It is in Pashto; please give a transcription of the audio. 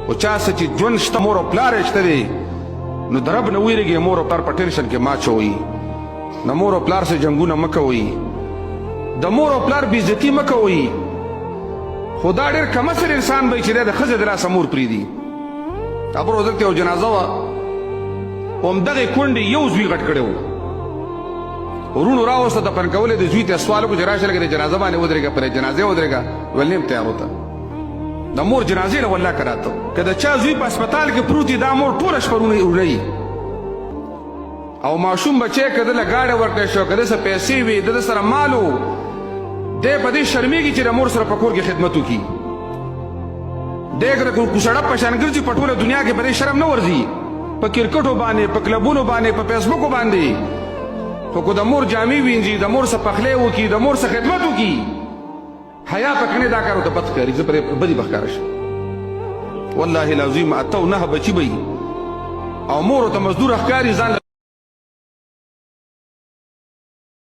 او چا څه چې ژوند شته مور او پلار یې شته دی نو د رب نه ویرېږئ مور او پلار په ټینشن کې مه اچوئ د مور او پلار سره جنګونه مه کوئ د مور او پلار بېعزتي مه کوئ خو دا ډېر کم اصل انسان به چې دی د ښځې د لاسه مور پرېږدي خبرو دلته یو جنازه وه همدغې کونډې یو زوی غټ کړی و ورونو راوسته دفن کولې د زوی ته سوال وکړو چې راشه لږ د جنازه باندې ودرېږه پر جنازې ودرېږه ویل نیم تیار وته د مور جنازې له والله کراته که د چا زوی په هسپتال کې پروت دا مور ټوله شپه رونی او ماشوم بچی که ده له ګاډی ورکړی شو که ده څه پیسې وي د ده سره مال و دی په دې شرمېږي چې د مور سره په کور کې خدمت وکړي دی که د کوسړپ په شان ګرځي په ټوله دنیا کې په دې شرم نه ورځي په کرکټو باندې په کلبونو باندې په فیسبوکو باندې خو که د مور جامې وینځي د مور څه پخلی وکړي د مور څه خدمت وکړي حیا پکې نه دا کار ورته بد ښکاري زه پرې بدي به ښکاره شم والله العظیم 8 9 بچي به او مور ورته مزدور ښکاري ځان